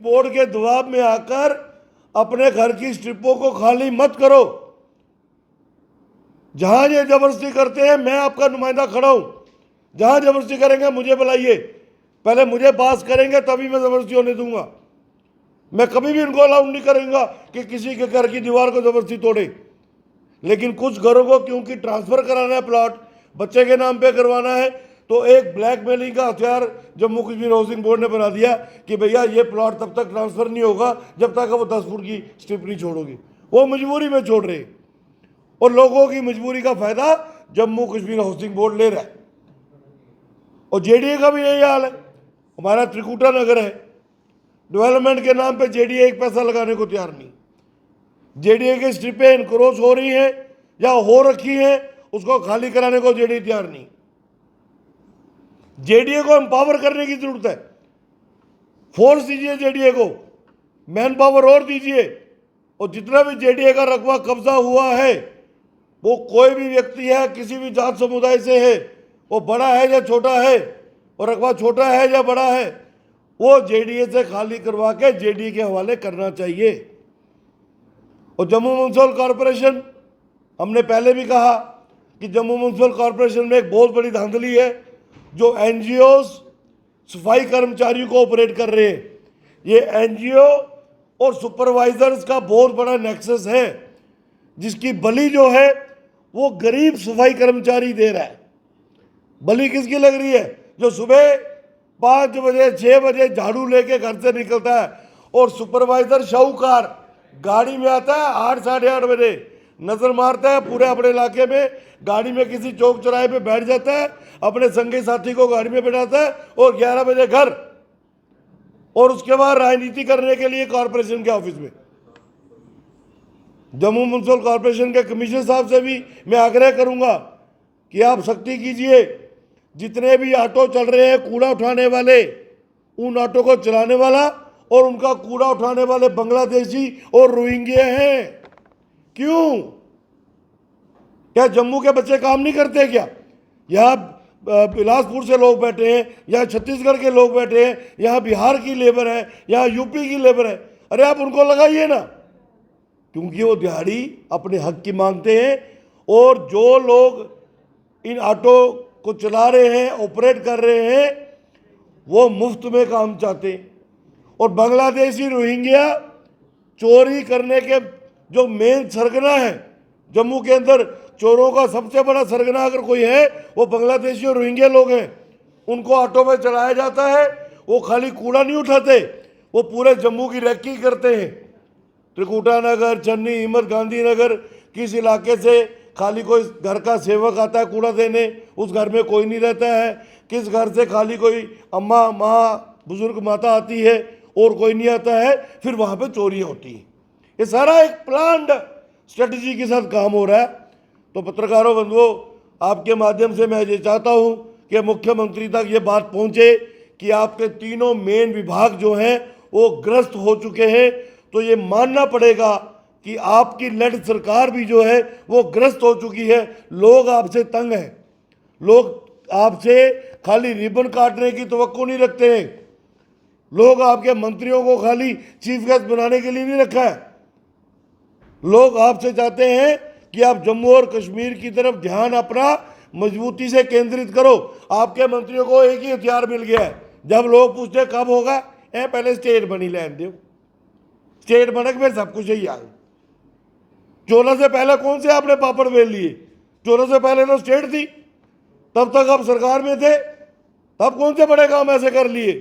Board के दबाव में आकर अपने घर की स्ट्रिपों को खाली मत करो। जहां ये जबरदस्ती करते हैं मैं आपका नुमाइंदा खड़ा हूं। जहां जबरदस्ती करेंगे मुझे बुलाइए, पहले मुझे पास करेंगे तभी मैं जबरदस्ती होने दूंगा। मैं कभी भी इनको अलाउ नहीं करूंगा कि किसी के घर की दीवार को जबरदस्ती तोड़े। लेकिन कुछ घरों को क्योंकि ट्रांसफर कराना है, प्लॉट बच्चे के नाम पे करवाना है, तो एक ब्लैकमेलिंग का हथियार जम्मू कश्मीर हाउसिंग बोर्ड ने बना दिया कि भैया ये प्लॉट तब तक ट्रांसफर नहीं होगा जब तक वो 10 फुट की स्ट्रिप नहीं छोड़ोगी। वो मजबूरी में छोड़ रहे और लोगों की मजबूरी का फायदा जम्मू कश्मीर हाउसिंग बोर्ड ले रहा है। और जेडीए का भी यही हाल है। हमारा त्रिकुटा नगर है, डेवलपमेंट के नाम पे जेडीए एक पैसा लगाने को तैयार नहीं। जेडीए की स्ट्रिपें इनक्रोच हो रही हैं या हो रखी हैं, उसको खाली कराने को जेडीए तैयार नहीं। जेडीए को एम्पावर करने की जरूरत है। फोर्स दीजिए जेडीए को, मैन पावर और दीजिए। और जितना भी जेडीए का रकबा कब्जा हुआ है, वो कोई भी व्यक्ति है, किसी भी जात समुदाय से है, वो बड़ा है या छोटा है, और रकबा छोटा है या बड़ा है, वो जेडीए से खाली करवा के जेडीए के हवाले करना चाहिए। और जम्मू म्युनिसिपल कॉरपोरेशन, हमने पहले भी कहा कि जम्मू म्युनिसिपल कॉरपोरेशन में एक बहुत बड़ी धांधली है। जो एनजीओ सफाई कर्मचारियों को ऑपरेट कर रहे हैं, ये एनजीओ और सुपरवाइजर्स का बहुत बड़ा नेक्सस है, जिसकी बलि जो है वो गरीब सफाई कर्मचारी दे रहा है। बलि किसकी लग रही है? जो सुबह 5 बजे 6 बजे झाड़ू लेके घर से निकलता है और सुपरवाइजर शाहूकार गाड़ी में आता है 8 साढ़े 8 बजे, नजर मारता है पूरे अपने इलाके में, गाड़ी में किसी चौक चौराहे पे बैठ जाता है, अपने संगी साथी को गाड़ी में बैठाता है और 11 बजे घर, और उसके बाद राजनीति करने के लिए कॉरपोरेशन के ऑफिस में। जम्मू म्युनिसिपल कॉरपोरेशन के कमिश्नर साहब से भी मैं आग्रह करूंगा कि आप सख्ती कीजिए। जितने भी ऑटो चल रहे हैं कूड़ा उठाने वाले, उन ऑटो को चलाने वाला और उनका कूड़ा उठाने वाले बांग्लादेशी और रोहिंग्या हैं। क्यों? क्या जम्मू के बच्चे काम नहीं करते क्या? यहाँ बिलासपुर से लोग बैठे हैं, यहाँ छत्तीसगढ़ के लोग बैठे हैं, यहाँ बिहार की लेबर है, यहाँ यूपी की लेबर है। अरे आप उनको लगाइए ना, क्योंकि वो दिहाड़ी अपने हक की मांगते हैं। और जो लोग इन ऑटो को चला रहे हैं, ऑपरेट कर रहे हैं, वो मुफ्त में काम चाहते हैं। और बांग्लादेशी रोहिंग्या चोरी करने के जो मेन सरगना है, जम्मू के अंदर चोरों का सबसे बड़ा सरगना अगर कोई है वो बांग्लादेशी और रोहिंग्या लोग हैं। उनको ऑटो में चलाया जाता है, वो खाली कूड़ा नहीं उठाते, वो पूरे जम्मू की रैकी करते हैं। त्रिकुटा नगर, चन्नी, हिम्मत गांधी नगर, किस इलाके से खाली कोई घर का सेवक आता है कूड़ा देने, उस घर में कोई नहीं रहता है। किस घर से खाली कोई अम्मा, माँ, बुजुर्ग माता आती है और कोई नहीं आता है, फिर वहाँ पे चोरियाँ होती हैं। ये सारा एक प्लान्ड स्ट्रेटजी के साथ काम हो रहा है। तो पत्रकारों बंधुओं, आपके माध्यम से मैं ये चाहता हूँ कि मुख्यमंत्री तक ये बात पहुँचे कि आपके तीनों मेन विभाग जो हैं वो ग्रस्त हो चुके हैं। तो ये मानना पड़ेगा कि आपकी लेड सरकार भी जो है वो ग्रस्त हो चुकी है। लोग आपसे तंग हैं, लोग आपसे खाली रिबन काटने की तवक्को नहीं रखते हैं। लोग आपके मंत्रियों को खाली चीफ गेस्ट बनाने के लिए नहीं रखा है। लोग आपसे चाहते हैं कि आप जम्मू और कश्मीर की तरफ ध्यान अपना मजबूती से केंद्रित करो। आपके मंत्रियों को एक ही हथियार मिल गया है, जब लोग पूछते कब होगा, पहले स्टेट बनी लैन दो, स्टेट बने फिर सब कुछ ही आए। 14 से पहले कौन से आपने पापड़ बेल लिए? 14 से पहले तो स्टेट थी, तब तक आप सरकार में थे, तब कौन से बड़े काम ऐसे कर लिए?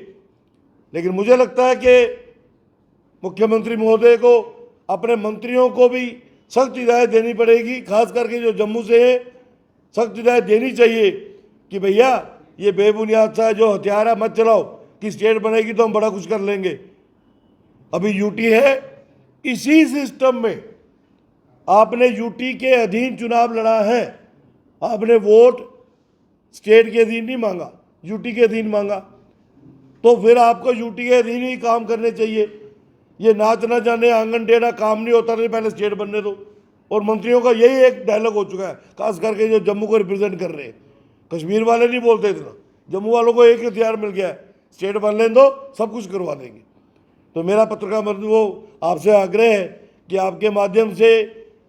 लेकिन मुझे लगता है कि मुख्यमंत्री महोदय को अपने मंत्रियों को भी सख्त हिदायत देनी पड़ेगी, खास करके जो जम्मू से है, सख्त हिदायत देनी चाहिए कि भैया ये बेबुनियाद सा जो हथियार है मत चलाओ, कि स्टेट बनेगी तो हम बड़ा कुछ कर लेंगे। अभी यूटी है, इसी सिस्टम में आपने यूटी के अधीन चुनाव लड़ा है, आपने वोट स्टेट के अधीन नहीं मांगा, यूटी के अधीन मांगा, तो फिर आपको यूटी के अधीन ही काम करने चाहिए। ये नाच ना जाने आंगन टेढ़ा काम नहीं होता, नहीं पहले स्टेट बनने दो। और मंत्रियों का यही एक डायलॉग हो चुका है, खास करके जो जम्मू को रिप्रेजेंट कर रहे हैं। कश्मीर वाले नहीं बोलते इतना, जम्मू वालों को एक ही हथियार मिल गया है, स्टेट बन लेने दो, सब कुछ करवा देंगे। तो मेरा पत्रकार बंधुओं आपसे आग्रह है कि आपके माध्यम से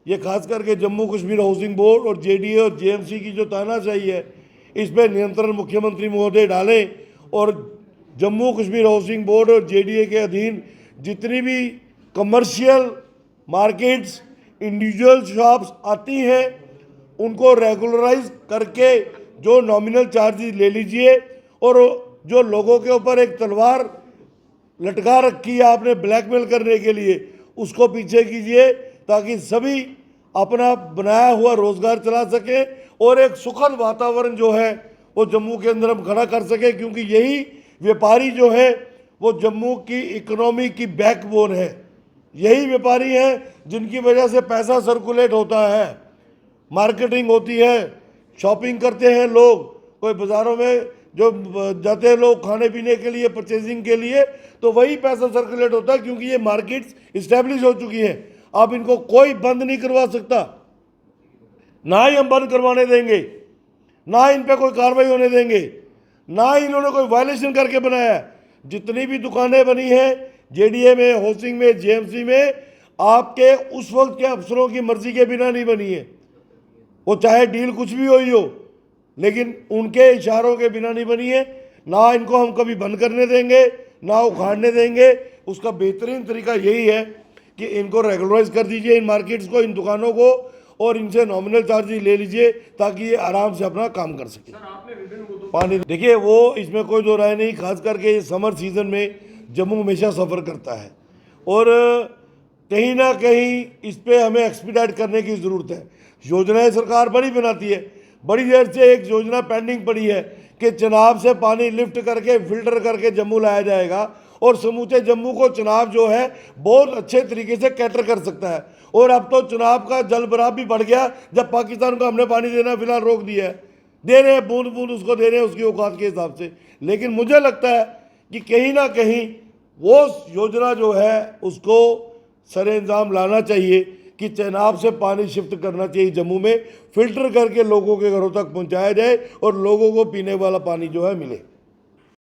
ये खास करके जम्मू कश्मीर हाउसिंग बोर्ड और जेडीए और जेएमसी की जो तानाशाही है इस पर नियंत्रण मुख्यमंत्री महोदय डालें और जम्मू कश्मीर हाउसिंग बोर्ड और जेडीए के अधीन जितनी भी कमर्शियल मार्केट्स इंडिविजुअल शॉप्स आती हैं उनको रेगुलराइज करके जो नॉमिनल चार्जेस ले लीजिए और जो लोगों के ऊपर एक तलवार लटका रखी है आपने ब्लैकमेल करने के लिए उसको पीछे कीजिए ताकि सभी अपना बनाया हुआ रोजगार चला सके और एक सुखद वातावरण जो है वो जम्मू के अंदर हम खड़ा कर सके, क्योंकि यही व्यापारी जो है वो जम्मू की इकोनॉमी की बैकबोन है। यही व्यापारी हैं जिनकी वजह से पैसा सर्कुलेट होता है, मार्केटिंग होती है, शॉपिंग करते हैं लोग, कोई बाज़ारों में जो जाते हैं लोग खाने पीने के लिए, परचेजिंग के लिए, तो वही पैसा सर्कुलेट होता है क्योंकि ये मार्केट्स इस्टेब्लिश हो चुकी हैं। अब इनको कोई बंद नहीं करवा सकता, ना ही हम बंद करवाने देंगे, ना इन पे कोई कार्रवाई होने देंगे, ना ही इन्होंने कोई वायलेशन करके बनाया है। जितनी भी दुकानें बनी हैं जेडीए में, हाउसिंग में, जेएमसी में, आपके उस वक्त के अफसरों की मर्जी के बिना नहीं बनी है। वो चाहे डील कुछ भी हुई हो, लेकिन उनके इशारों के बिना नहीं बनी है। ना इनको हम कभी बंद करने देंगे, ना उखाड़ने देंगे। उसका बेहतरीन तरीका यही है कि इनको रेगुलराइज कर दीजिए, इन मार्केट्स को, इन दुकानों को, और इनसे नॉमिनल चार्जेस ले लीजिए ताकि ये आराम से अपना काम कर सके। पानी देखिए, वो इसमें कोई दो राय नहीं, खास करके समर सीजन में जम्मू हमेशा सफ़र करता है और कहीं ना कहीं इस पे हमें एक्सपीडाइट करने की ज़रूरत है। योजनाएं सरकार बड़ी बनाती है, बड़ी देर से एक योजना पेंडिंग पड़ी है कि चनाब से पानी लिफ्ट करके फिल्टर करके जम्मू लाया जाएगा और समूचे जम्मू को चनाब जो है बहुत अच्छे तरीके से कैटर कर सकता है। और अब तो चनाब का जल भराव भी बढ़ गया, जब पाकिस्तान को हमने पानी देना फिलहाल रोक दिया है, दे रहे हैं बूंद बूंद उसको दे रहे हैं उसकी औकात के हिसाब से। लेकिन मुझे लगता है कि कहीं ना कहीं वो योजना जो है उसको सरे इंजाम लाना चाहिए कि चनाब से पानी शिफ्ट करना चाहिए जम्मू में, फिल्टर करके लोगों के घरों तक पहुंचाया जाए और लोगों को पीने वाला पानी जो है मिले।